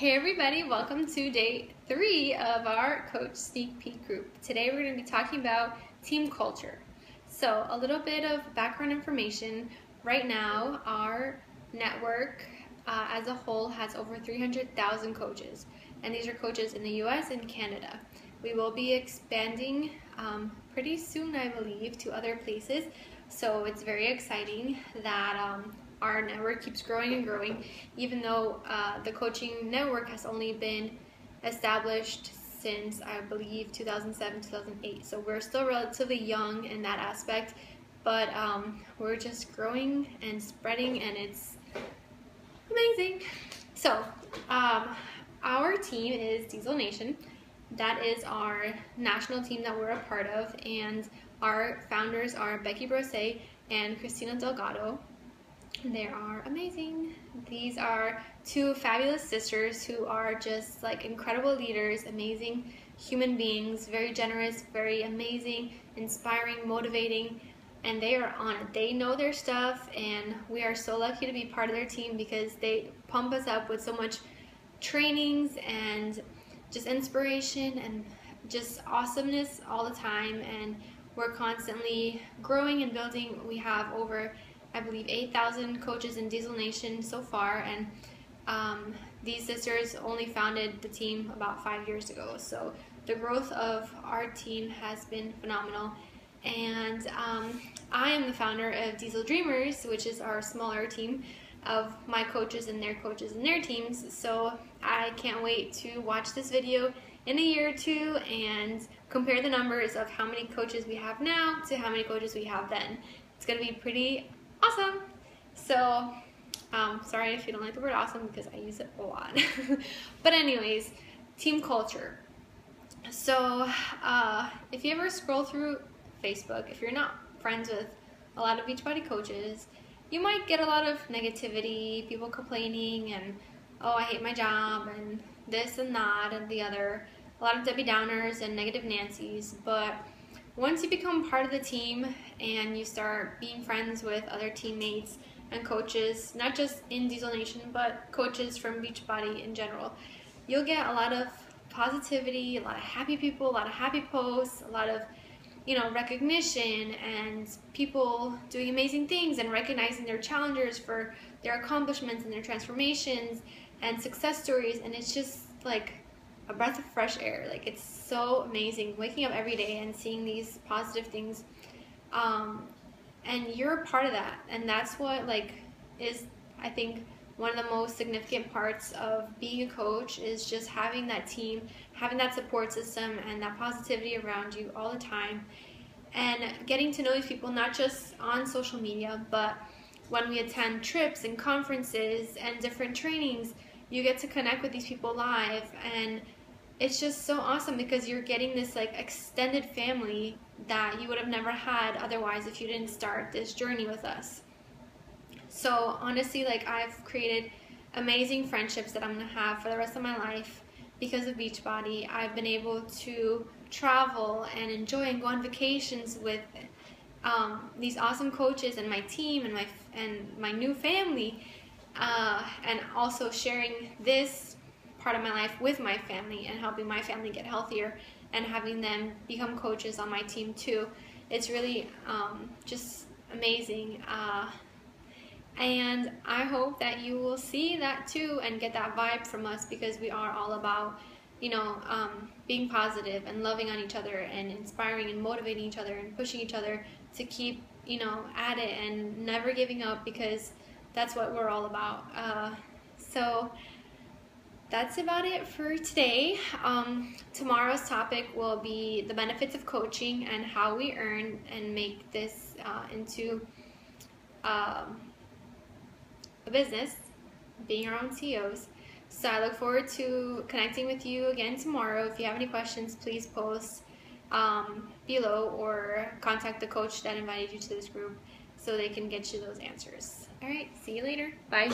Hey everybody, welcome to day 3 of our Coach Sneak Peek group. Today we're going to be talking about team culture. So a little bit of background information. Right now our network as a whole has over 300,000 coaches, and these are coaches in the US and Canada. We will be expanding pretty soon, I believe, to other places, so it's very exciting that our network keeps growing and growing, even though the coaching network has only been established since, I believe, 2007, 2008. So we're still relatively young in that aspect, but we're just growing and spreading, and it's amazing. So our team is Diesel Nation. That is our national team that we're a part of, and our founders are Becky Brose and Christina Delgado. They are amazing. These are two fabulous sisters who are just like incredible leaders, amazing human beings, very generous, very amazing, inspiring, motivating, and they are on it. They know their stuff, and we are so lucky to be part of their team because they pump us up with so much trainings and just inspiration and just awesomeness all the time, and we're constantly growing and building. We have over, I believe, 8,000 coaches in Diesel Nation so far, and these sisters only founded the team about 5 years ago, so the growth of our team has been phenomenal. And I am the founder of Diesel Dreamers, which is our smaller team of my coaches and their teams, so I can't wait to watch this video in a year or two and compare the numbers of how many coaches we have now to how many coaches we have then. It's going to be pretty awesome. So sorry if you don't like the word awesome because I use it a lot. But anyways, team culture. So if you ever scroll through Facebook, if you're not friends with a lot of Beachbody coaches, you might get a lot of negativity, people complaining, and oh, I hate my job, and this and that and the other. A lot of Debbie Downers and negative Nancys. But once you become part of the team and you start being friends with other teammates and coaches, not just in Diesel Nation, but coaches from Beachbody in general, you'll get a lot of positivity, a lot of happy people, a lot of happy posts, a lot of recognition, and people doing amazing things and recognizing their challengers for their accomplishments and their transformations and success stories. And it's just like a breath of fresh air. Like, it's so amazing waking up every day and seeing these positive things, and you're a part of that. And that's what is, I think, one of the most significant parts of being a coach, is just having that team, having that support system and that positivity around you all the time, and getting to know these people not just on social media, but when we attend trips and conferences and different trainings, you get to connect with these people live, and it's just so awesome because you're getting this extended family that you would have never had otherwise if you didn't start this journey with us. So honestly, I've created amazing friendships that I'm going to have for the rest of my life because of Beachbody. I've been able to travel and enjoy and go on vacations with these awesome coaches and my team and my new family, and also sharing this part of my life with my family and helping my family get healthier and having them become coaches on my team too. It's really just amazing. And I hope that you will see that too and get that vibe from us, because we are all about, being positive and loving on each other and inspiring and motivating each other and pushing each other to keep, at it and never giving up, because that's what we're all about. So that's about it for today. Tomorrow's topic will be the benefits of coaching and how we earn and make this into a business, being our own CEOs. So I look forward to connecting with you again tomorrow. If you have any questions, please post below or contact the coach that invited you to this group so they can get you those answers. All right, see you later. Bye.